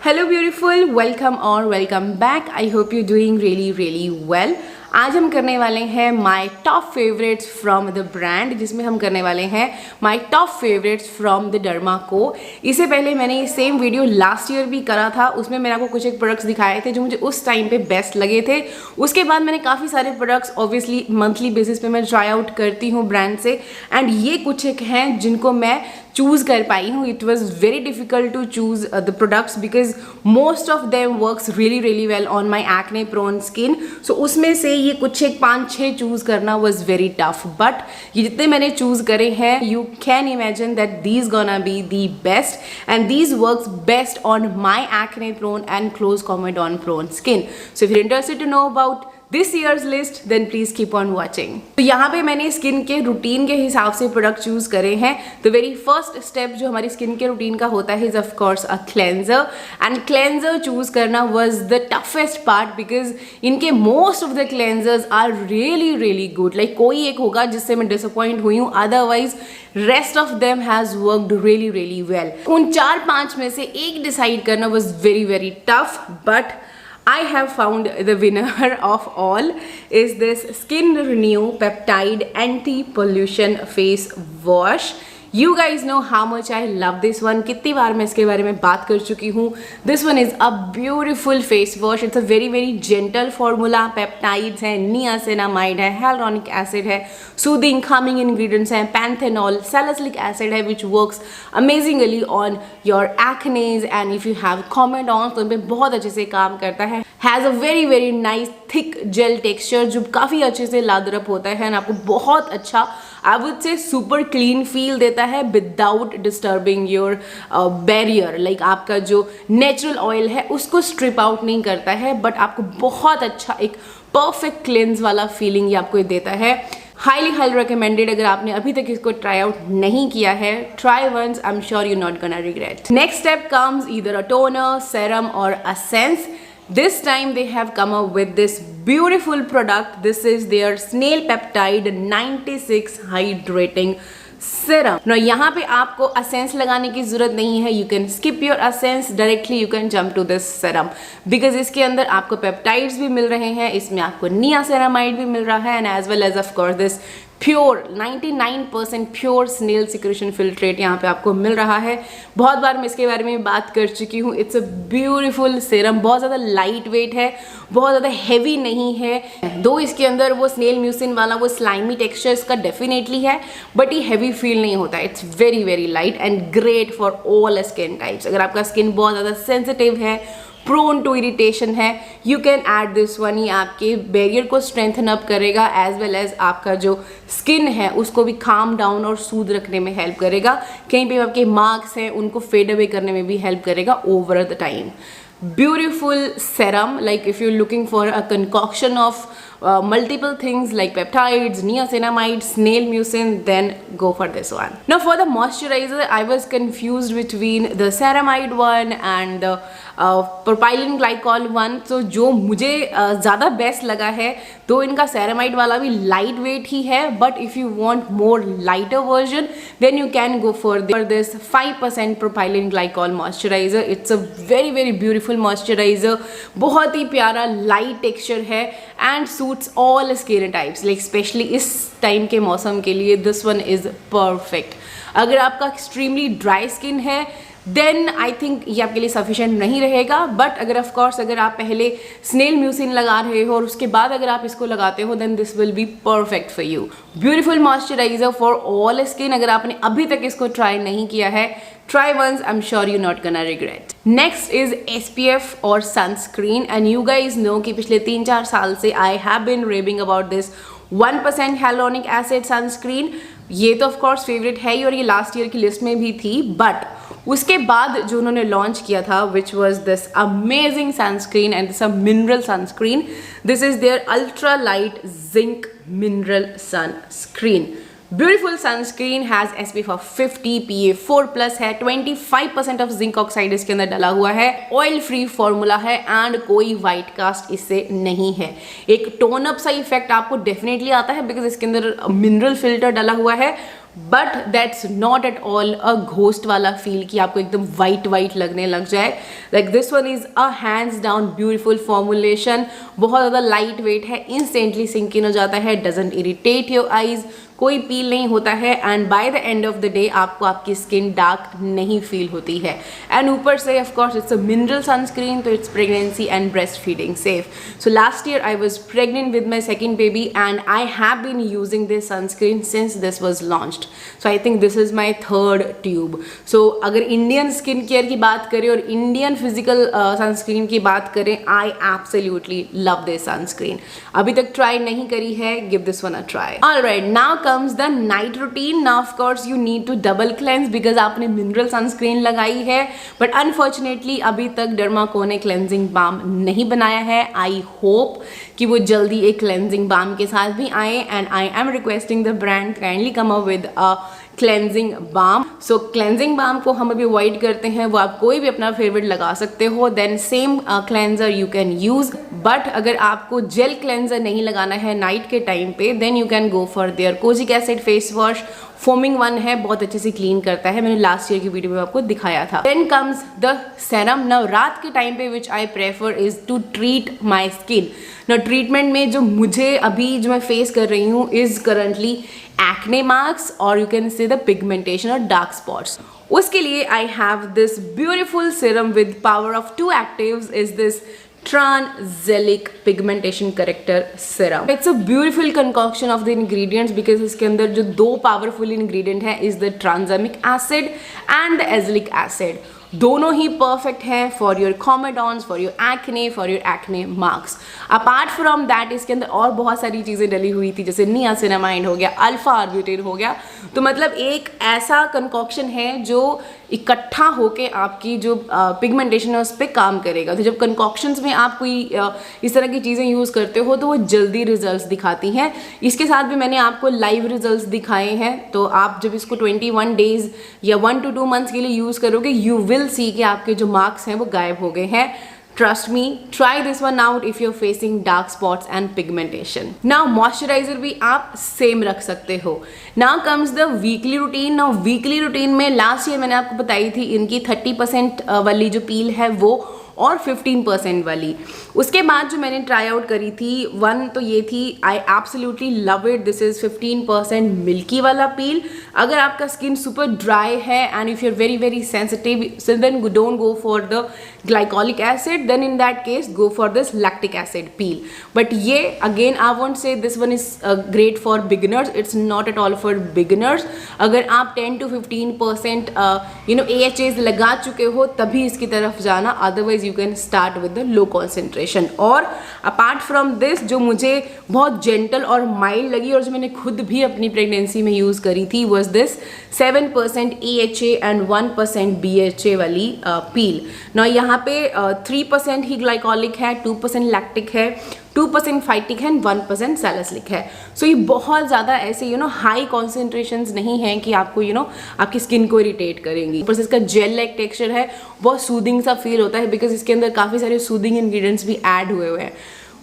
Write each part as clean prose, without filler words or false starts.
Hello beautiful, welcome और welcome back. I hope you doing really well. आज हम करने वाले हैं my top favourites from the brand, जिसमें हम करने वाले हैं my top favourites from the derma को। इससे पहले मैंने ये सेम वीडियो लास्ट ईयर भी करा था, उसमें मैंने आपको कुछ एक प्रोडक्ट्स दिखाए थे जो मुझे उस टाइम पे बेस्ट लगे थे। उसके बाद मैंने काफ़ी सारे प्रोडक्ट्स ऑब्वियसली मंथली बेसिस पे मैं ट्राई आउट करती हूँ ब्रांड से, एंड ये कुछ एक हैं जिनको मैं चूज़ कर पाई हूँ। It was very difficult to choose the products because most of them works really well on my acne prone skin. So उसमें से ये कुछ एक 5-6 चूज़ करना वॉज वेरी टफ, बट ये जितने मैंने चूज़ करे हैं you can imagine that these gonna be the best and these works best on my acne prone and close comedone prone skin. So if you interested to know about this years list then please keep on watching. तो यहाँ पे मैंने skin के routine के हिसाब से product choose करे हैं। तो वेरी फर्स्ट स्टेप जो हमारी स्किन के रूटीन का होता है is of course a cleanser, and cleanser choose करना was the toughest part because इनके most of the cleansers are really good. Like कोई एक होगा जिससे मैं डिसअपॉइंट हुई हूँ, otherwise rest of them has worked really well. उन 4-5 में से एक डिसाइड करना was very tough, but I have found the winner of all is this Skin Renew Peptide Anti-Pollution Face Wash. You guys know how much I love this one. कितनी बार मैं इसके बारे में बात कर चुकी हूँ. This one is a beautiful face wash. It's a very gentle formula. Peptides है, niacinamide है, hyaluronic acid है, soothing calming ingredients हैं, panthenol, salicylic acid है, which works amazingly on your acne, and if you have comedons तो उन पे बहुत अच्छे से काम करता है. Has a very nice thick gel texture जो काफ़ी अच्छे से लादरप होता है, and आपको बहुत अच्छा I would say super clean feel देता है without disturbing your barrier. Like आपका जो natural oil है उसको strip out नहीं करता है, but आपको बहुत अच्छा एक perfect cleanse वाला feeling ये आपको देता है. Highly recommended. अगर आपने अभी तक इसको try out नहीं किया है, try once. I'm sure you're not gonna regret. Next step comes either a toner, serum or a essence. This time they have come up with this beautiful product. This is their Snail Peptide 96 Hydrating Serum. Now यहाँ पे आपको essence लगाने की जरूरत नहीं है. You can skip your essence, directly you can jump to this serum because इसके अंदर आपको peptides भी मिल रहे हैं, इसमें आपको niacinamide भी मिल रहा है, and as well as of course this pure 99% pure snail secretion filtrate यहाँ पे आपको मिल रहा है. बहुत बार मैं इसके बारे में बात कर चुकी हूँ. इट्स अ ब्यूटीफुल सीरम, बहुत ज़्यादा लाइट वेट है, बहुत ज़्यादा हैवी नहीं है. दो इसके अंदर वो स्नेल म्यूसिन वाला वो स्लाइमी टेक्सचर इसका डेफिनेटली है, बट ये हैवी फील नहीं होता. It's very light and great for all skin types. अगर आपका स्किन बहुत ज़्यादा सेंसिटिव है, प्रोन टू इरिटेशन है, you can add this one. ये आपके बैरियर को स्ट्रेंथन अप करेगा, एज वेल एज आपका जो स्किन है उसको भी काम डाउन और सूद रखने में हेल्प करेगा. कहीं पे आपके मार्क्स हैं उनको फेड अवे करने में भी हेल्प करेगा over the time. Beautiful serum, like if you're looking for a concoction of multiple things like peptides, niacinamide, snail mucin, then go for this one. Now for the moisturizer, I was confused between the ceramide one and the propylene glycol one. So जो मुझे ज़्यादा best लगा है, तो इनका ceramide वाला भी light weight ही है, but if you want more lighter version, then you can go for this 5% propylene glycol moisturizer. It's a very beautiful moisturiser, बहुत ही प्यारा लाइट टेक्सचर है and suits all skin types. Like specially इस time के मौसम के लिए this one is perfect. अगर आपका एक्सट्रीमली ड्राई स्किन है देन आई थिंक ये आपके लिए सफिशिएंट नहीं रहेगा, बट अगर ऑफ कोर्स अगर आप पहले स्नेल म्यूसिन लगा रहे हो और उसके बाद अगर आप इसको लगाते हो then this will be perfect for you. Beautiful moisturiser for all skin. अगर आपने अभी तक इसको ट्राई नहीं किया है, try once. I'm sure you're not gonna regret. Next is SPF और sunscreen, and you guys know कि पिछले 3-4 साल से I have been raving about this 1% hyaluronic acid sunscreen. ये तो of course favorite है ही और ये लास्ट ईयर की लिस्ट में भी थी, बट उसके बाद जो उन्होंने लॉन्च किया था which was this amazing sunscreen, and this a mineral sunscreen. This is their ultra light zinc mineral sunscreen. Beautiful sunscreen has SPF of 50, PA4+ है, 25% ऑफ जिंक ऑक्साइड इसके अंदर डला हुआ है, ऑयल फ्री फॉर्मूला है and कोई white cast इससे नहीं है. एक टोन अप सा इफेक्ट आपको डेफिनेटली आता है बिकॉज इसके अंदर मिनरल फिल्टर डला हुआ है, but that's not at all a ghost वाला फील कि आपको एकदम वाइट वाइट लगने लग जाए. Like this one is a hands down beautiful formulation. बहुत ज़्यादा लाइट वेट है, इंस्टेंटली सिंक इन हो जाता है, डजंट इरिटेट योर आईज, कोई पील नहीं होता है, and by the end of the day आपको आपकी स्किन डार्क नहीं फील होती है. एंड ऊपर से of course it's a mineral sunscreen, तो it's pregnancy and breast feeding safe. So last year I was pregnant with my second baby and I have been using this sunscreen since this was launched. So I think this is my third tube. So अगर Indian skin care की बात करें और Indian physical sunscreen की बात करें, आई absolutely love this sunscreen. अभी तक ट्राई नहीं करी है, give this one a try. Alright, now comes the night routine. Now of course you need to double cleanse because आपने mineral sunscreen लगाई है, but unfortunately अभी तक Derma-Co ने cleansing balm नहीं बनाया है. I hope कि वो जल्दी एक cleansing balm के साथ भी आए, and I am requesting the brand kindly come up with a cleansing balm. So cleansing balm को हम अभी अवॉइड करते हैं, वो आप कोई भी अपना फेवरेट लगा सकते हो. Then same cleanser you can use, but अगर आपको जेल क्लेंजर नहीं लगाना है नाइट के टाइम पे, then you can go for their kojic acid face wash. Foaming one है, बहुत अच्छे से क्लीन करता है, मैंने लास्ट ईयर की वीडियो में आपको दिखाया था. Then comes the serum. Now रात के टाइम पे which I prefer is to treat my skin. Now treatment में जो मुझे अभी जो मैं फेस कर रही हूँ is currently acne marks or you can say the pigmentation or dark spots. उसके लिए I have this beautiful serum with power of 2 actives is this Tranxelic Pigmentation Corrector Serum. It's a beautiful concoction of the ingredients because इसके अंदर जो 2 powerful ingredient है is the tranexamic acid and the azelaic acid. दोनों ही perfect हैं for your comedones, for your acne, for your acne marks. Apart from that इसके अंदर और बहुत सारी चीज़ें डली हुई थी, जैसे नियासिनामाइड हो गया, अल्फा आर्ब्यूटेट हो गया. तो मतलब एक ऐसा कंकॉक्शन है जो इकट्ठा होके आपकी जो पिगमेंटेशन है उस पर काम करेगा. तो जब कंकॉक्शंस में आप कोई इस तरह की चीज़ें यूज़ करते हो तो वो जल्दी रिजल्ट्स दिखाती हैं. इसके साथ भी मैंने आपको लाइव रिजल्ट्स दिखाए हैं. तो आप जब इसको 21 डेज या 1 to 2 months के लिए यूज़ करोगे, यू विल सी कि आपके जो मार्क्स हैं वो गायब हो गए हैं. Trust me, try this one out if you're facing dark spots and pigmentation. Now moisturizer भी आप सेम रख सकते हो. Now comes the weekly routine. Now weekly routine में लास्ट ईयर मैंने आपको बताई थी इनकी 30% वाली जो पील है वो और 15% वाली. उसके बाद जो मैंने ट्राई आउट करी थी वन तो ये थी, I absolutely love it. This is 15% milky वाला पील. अगर आपका स्किन सुपर ड्राई है and if you are very very sensitive, so then don't go for the glycolic acid, then in that case go for this lactic acid peel. But ये again I won't say this one is great for beginners. It's not at all for beginners. अगर आप 10 to 15% AHAs लगा चुके हो तभी इसकी तरफ जाना, otherwise you can start with the low concentration. और अपार्ट फ्रॉम दिस जो मुझे बहुत जेंटल और माइल्ड लगी और जो मैंने खुद भी अपनी प्रेगनेंसी में यूज़ करी थी was this 7% AHA and 1% BHA वाली पील. ना यहाँ पे 3% ही ग्लाइकोलिक है, 2% लैक्टिक है, 2% फाइटिक है, 1% सैलिसिलिक है. सो ये बहुत ज़्यादा ऐसे हाई कॉन्सेंट्रेशंस नहीं हैं कि आपको आपकी स्किन को इरिटेट करेंगी. ऊपर से इसका जेल लाइक टेक्सचर है, बहुत सूदिंग सा फील होता है बिकॉज इसके अंदर काफ़ी सारे सूदिंग इंग्रेडिएंट्स भी ऐड हुए हुए हैं.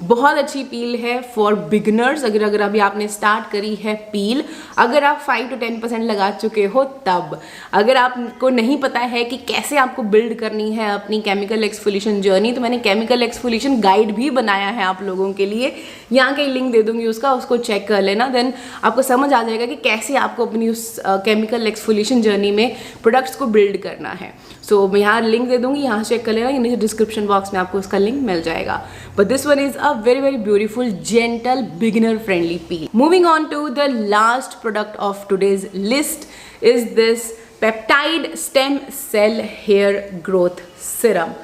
बहुत अच्छी पील है फॉर बिगनर्स. अगर अभी आपने स्टार्ट करी है पील, अगर आप 5 to 10% लगा चुके हो तब. अगर आपको नहीं पता है कि कैसे आपको बिल्ड करनी है अपनी केमिकल एक्सफोलिएशन जर्नी, तो मैंने केमिकल एक्सफोलिएशन गाइड भी बनाया है आप लोगों के लिए. यहाँ के लिंक दे दूंगी उसको चेक कर लेना. देन आपको समझ आ जाएगा कि कैसे आपको अपनी उस केमिकल एक्सफोलिएशन जर्नी में प्रोडक्ट्स को बिल्ड करना है. सो मैं यहाँ लिंक दे दूंगी, यहाँ चेक कर लेना. नीचे डिस्क्रिप्शन बॉक्स में आपको उसका लिंक मिल जाएगा. But this one is a very very beautiful gentle beginner friendly peel. Moving on to the last product of today's list is this peptide stem cell hair growth serum.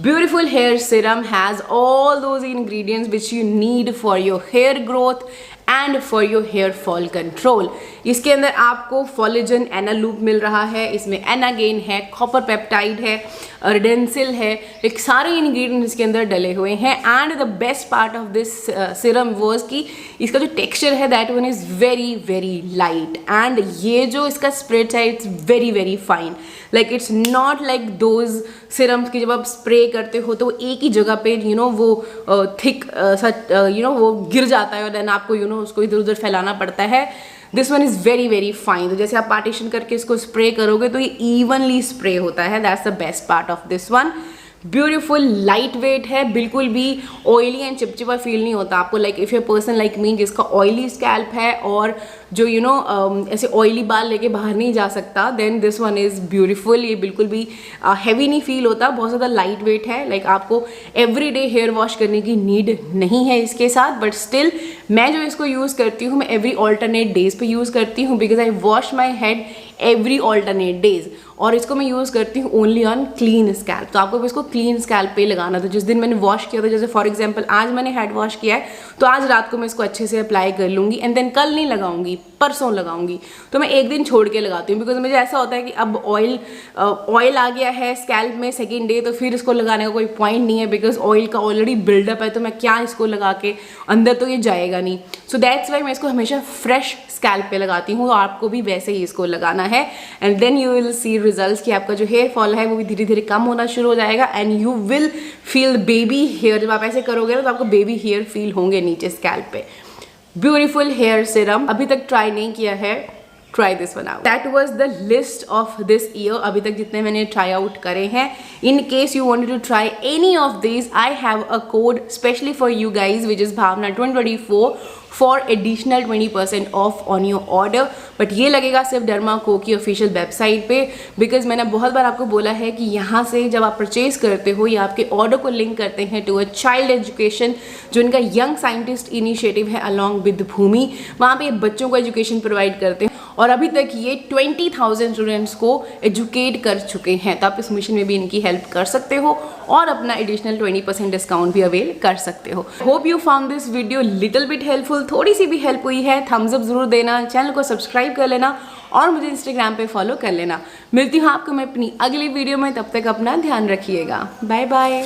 Beautiful hair serum has all those ingredients which you need for your hair growth and for your hair fall control. इसके अंदर आपको फॉलिजन एनालूप मिल रहा है, इसमें एनागेन है, copper peptide है, अर्डेंसिल है, एक सारे इंग्रेडिएंट्स इसके अंदर डले हुए हैं. And the best part of this serum was कि इसका जो टेक्सचर है that one is very very light. And ये जो इसका स्प्रेड है it's very very fine. Like it's not like those serums की जब आप स्प्रे करते हो तो एक ही जगह पे वो थिक वो गिर जाता है और देन आपको उसको इधर उधर फैलाना पड़ता है. This one is very very fine. तो जैसे आप पार्टीशन करके इसको स्प्रे करोगे तो ये इवनली स्प्रे होता है, that's the best part of this one. Beautiful, light weight है, बिल्कुल भी ऑयली एंड चिपचिपा फील नहीं होता आपको। Like if you person like me जिसका ऑयली स्कैल्प है और जो ऐसे ऑयली बाल लेके बाहर नहीं जा सकता, then this one is beautiful. ये बिल्कुल भी हैवी नहीं फील होता, बहुत ज़्यादा लाइट वेट है। लाइक आपको एवरी डे हेयर वॉश करने की नीड नहीं है इसके साथ, बट स्टिल मैं जो इसको यूज़ करती हूँ, मैं एवरी ऑल्टरनेट डेज पे यूज़ करती हूँ because I wash my head every alternate days. और इसको मैं यूज़ करती हूँ ओनली ऑन क्लीन स्कैल्प। तो आपको इसको क्लीन स्कैल्प पे लगाना था। जिस दिन मैंने वॉश किया था, जैसे फॉर एग्जांपल आज मैंने हेड वॉश किया है तो आज रात को मैं इसको अच्छे से अप्लाई कर लूँगी एंड देन कल नहीं लगाऊंगी, परसों लगाऊंगी। तो मैं एक दिन छोड़ के लगाती हूँ बिकॉज मुझे ऐसा होता है कि अब ऑयल आ गया है स्कैल्प में सेकेंड डे, तो फिर इसको लगाने का कोई पॉइंट नहीं है बिकॉज ऑयल का ऑलरेडी बिल्डअप है, तो मैं क्या इसको लगा के अंदर तो ये जाएगा नहीं। सो दैट्स वाई मैं इसको हमेशा फ्रेश स्कैल्प पे लगाती हूँ। आपको भी वैसे ही इसको लगाना है and then you will see results कि आपका जो हेयर फॉल है वो भी धीरे धीरे कम होना शुरू हो जाएगा and you will feel baby hair. जब आप ऐसे करोगे ना तो आपको बेबी हेयर फील होंगे नीचे स्कैल्प पे। ब्यूटीफुल हेयर सीरम, अभी तक ट्राई नहीं किया है, try this one out. That was the list of this year, अभी तक जितने मैंने ट्राई आउट करे हैं। In case you want to try any of this, I have a code specially for you guys which is Bhavna 2024 for additional 20% off on your order. But ये लगेगा सिर्फ derma को की ऑफिशियल वेबसाइट पे, because मैंने बहुत बार आपको बोला है कि यहाँ से जब आप परचेज करते हो या आपके ऑर्डर को लिंक करते हैं टू अ चाइल्ड एजुकेशन, जो इनका यंग साइंटिस्ट इनिशिएटिव है अलॉन्ग विद भूमि, वहाँ पे बच्चों को एजुकेशन प्रोवाइड करते हैं और अभी तक ये 20,000 स्टूडेंट्स को एजुकेट कर चुके हैं। तो आप इस मिशन में भी इनकी हेल्प कर सकते हो और अपना एडिशनल 20% डिस्काउंट भी अवेल कर सकते हो। Hope you found this video little bit helpful, थोड़ी सी भी हेल्प हुई है, थम्स अप जरूर देना, चैनल को सब्सक्राइब कर लेना और मुझे इंस्टाग्राम पे फॉलो कर लेना। मिलती हूँ आपको मैं अपनी अगली वीडियो में, तब तक अपना ध्यान रखिएगा। Bye bye.